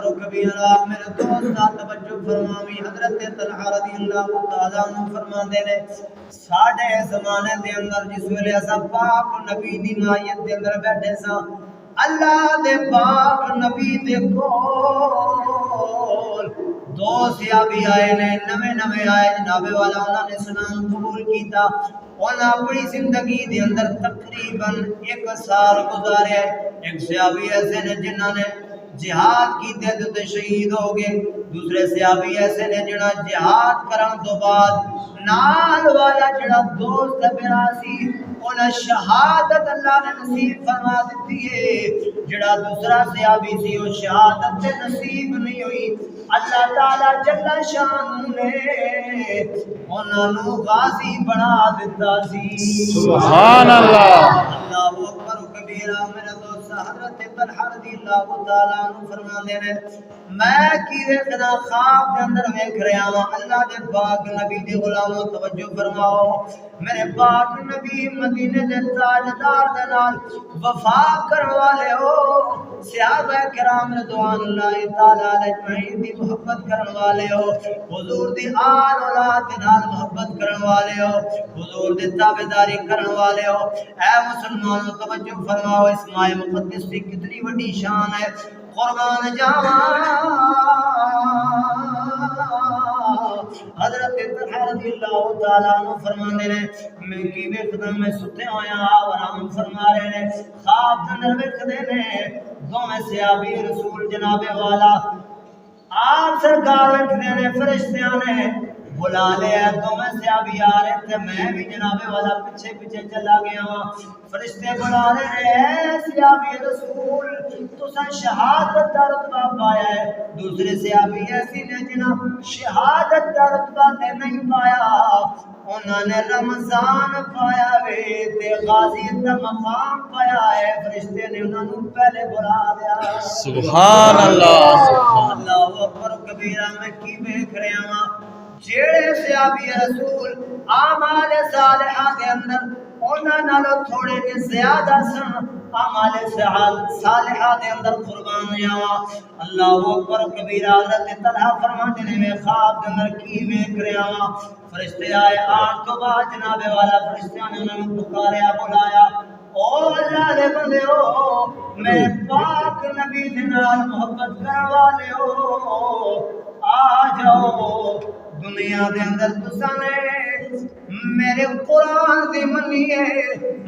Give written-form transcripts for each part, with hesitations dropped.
اکبر و کبیرہ میرے دوست توجہ فرماوی حضرت طلحہ رضی اللہ تعالی عنہ فرماندے نے ساڈے زمانے دے اندر جس ویلے اساں پاک نبی دی مائیت دے اندر بیٹھے ساں اللہ دے پاک نبی دے کول دو صحابی آئے نے نویں آئے جناب والا انہوں نے اسلام قبول کیتا انہوں اپنی زندگی دے اندر تقریباً 1 سال گزارے ایک صحابی ایسے نے جنہوں نے جہاد کی تے شہید ہو گئے دوسرے صحابی ایسے نے جنہاں جہاد کرن تو بعد نال والا جڑا دوست میرا سی انہاں شہادت اللہ نے نصیب فرما دیتی ہے جڑا دوسرا صحابی سی وہ شہادت تے نصیب نہیں ہوئی اللہ تعالی جل شان نے انہاں نو غازی بنا دیتا سی سبحان اللہ اللہ اکبر و کبیرہ میرے دوست حضرت طلحہ رضی اللہ تعالی عنہ فرماندے نے میں کی ویکھنا خواب دے اندر ویکھ رہا ہاں اللہ دے پاک نبی دے غلاموں توجہ فرماؤ میرے پاک نبی مدینے دے تاجدار دے نال وفا کرنے والے ہو صحابہ کرام رضوان اللہ تعالی علیہ اجمعین دی محبت کرنے والے ہو حضور دی آل اولاد دے نال محبت کرنے والے ہو حضور دی تابعداری کرنے والے ہو اے مسلمانوں توجہ فرماؤ اس ماہ مقدس کی کتنی بڑی شان ہے قربان جاواں حضرت طلحہ رضی اللہ تعالی عنہ فرمانے نے میں کی ویکھدا میں ستے ہویا آرام فرما رہے نے خواب دے اندر ویکھدے نے دوویں صحابی رسول جناب والا آپ سرکار ویکھدے نے فرشتیاں نے بلا لیا دوویں صحابی آ رہے تھے میں بھی جناب والا پیچھے چلا گیا ہوں فرشتے بلا رہے ہیں صحابی رسول تساں شہادت دا رتبہ پایا ہے دوسرے صحابی ایسی نے جنہاں شہادت دا رتبہ تے نہیں پایا انہوں نے رمضان پایا وے تے غازی دا مقام پایا ہے فرشتے نے انہوں نے پہلے بلا دیا سبحان اللہ اللہ اکبر کبیرہ میں کی ویکھ رہا ہاں جیڑے صحابی رسول اعمال صالحہ دے اندر انہاں نالوں تھوڑے جے زیادہ سن اعمال صالحہ دے اندر قربان جاواں اللہ اکبر کبیرہ حضرت طلحہ فرماتے نے میں خواب دے اندر کی ویکھ رہا ہاں فرشتے آئے آن تو بعد جناب والا فرشتیاں نے انہوں نے پکاریا بلایا او اللہ دے بندے ہو میں پاک نبی دے نال محبت کرنے والے ہو آ جاؤ دنیا دے اندر تساں نے میرے قرآن دی منیے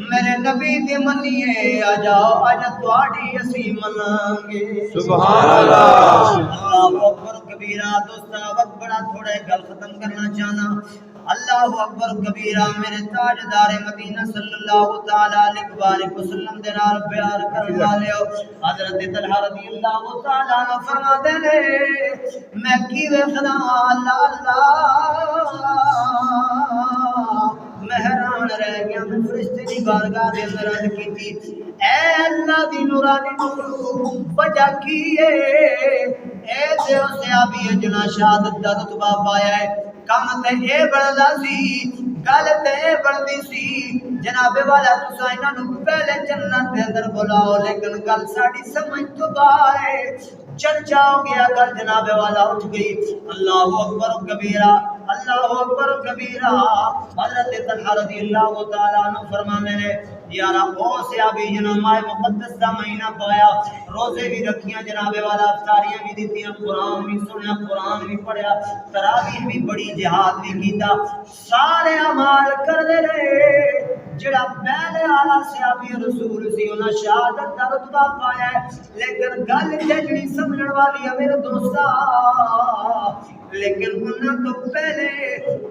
میرے نبی دی منیے آ جاؤ اج تواڈی اسی مناں گے سبحان اللہ اللہ اکبر کبیرہ دوستا وقت بڑا تھوڑا گل ختم کرنا چاہنا اللہ اکبر کبیرہ میرے تاجدار مدینہ صلی اللہ تعالی علیہ وسلم دے نال پیار کرن والے ہو حضرت طلحہ رضی اللہ تعالی عنہ فرماتے نے میں کی ویکھنا اللہ میں حیران رہ گیا میں فرشتے دی بارگاہ دے اندر عرض کیتی اے اللہ دی نورانی مخلوق وجہ کی ہے اے تے صحابی جنہ شہادت دا رتبہ پایا ہے کم تے اے بڑھدا سی گل تے بڑھدی سی جناب والا تساں انہاں نوں پہلے جنت دے اندر بلاؤ لیکن گل ساڈی سمجھ تو باہر ہے چرچا ہو گیا گل جناب والا اٹھ گئی اللہ اکبر کبیرہ اللہ اکبر کبیرہ حضرت طلحہ رضی اللہ تعالی عنہ فرمانے نے یارا او صحابی جنہاں ماہ مقدس دا مہینہ پایا روزے بھی رکھیاں جناب والا افطاریاں بھی دتیاں قرآن بھی سنیا قرآن بھی پڑھیا تراویح بھی پڑھی جہاد بھی کیتا سارے اعمال کردے رہے جڑا پہلے والا صحابی رسول سی انہاں شہادت دا رتبہ پایا ہے لیکن گل جڑی سمجھن والی ہے میرے دوستا لیکن انہاں تو پہلے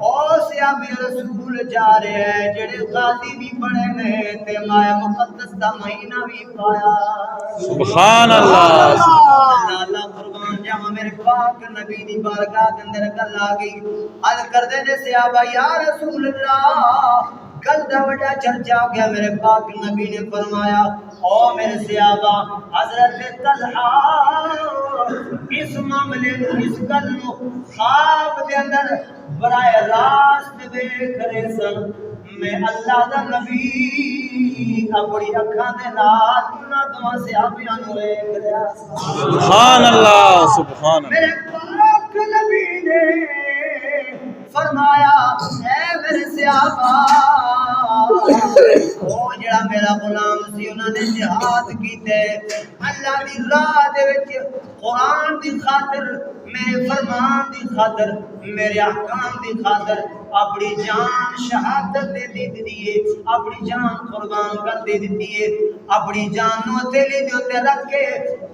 او صحابی رسول جا رہے ہیں جڑے غازی بھی بنے نے تے ماہ مقدس دا مہینہ بھی پایا سبحان اللہ اللہ قربان جاواں میرے پاک نبی دی بارگاہ دے اندر گل آ گئی عرض کردے نے صحابہ یا رسول اللہ گل دا وڈا چرچا ہو گیا میرے پاک نبی نے فرمایا او میرے صحابہ حضرت طلحہ اس معاملے اس گل نو خواب دے اندر براہ راست دیکھ رہے سن میں اللہ دا نبی اپنی اکھاں دے نال انہاں دوواں صحابیاں نوں ویکھ رہا سی سبحان اللہ سبحان اللہ میرے پاک نبی نے فرمایا اے میرے صحابہ او جڑا میرا غلام سی انہاں نے جہاد کیتے اللہ دی راہ دے وچ قرآن دی خاطر میرے فرمان دی خاطر میرے احکام دی خاطر اپنی جان شہادت دے دیتی ہے اپنی جان قربان کر دے دیتی ہے اپنی جان نو ہتھیلی دے اوتے رکھ کے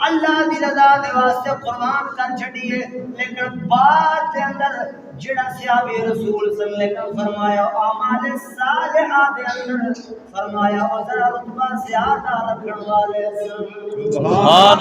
اللہ دی رضا دے واسطے قربان کر چھڈی ہے لیکن بعد دے اندر جڑا صحابی رسول صلی اللہ علیہ وسلم فرمایا اعمال صالحہ دے اندر فرمایا او ذرا رتبہ زیادہ رکھن والے سبحان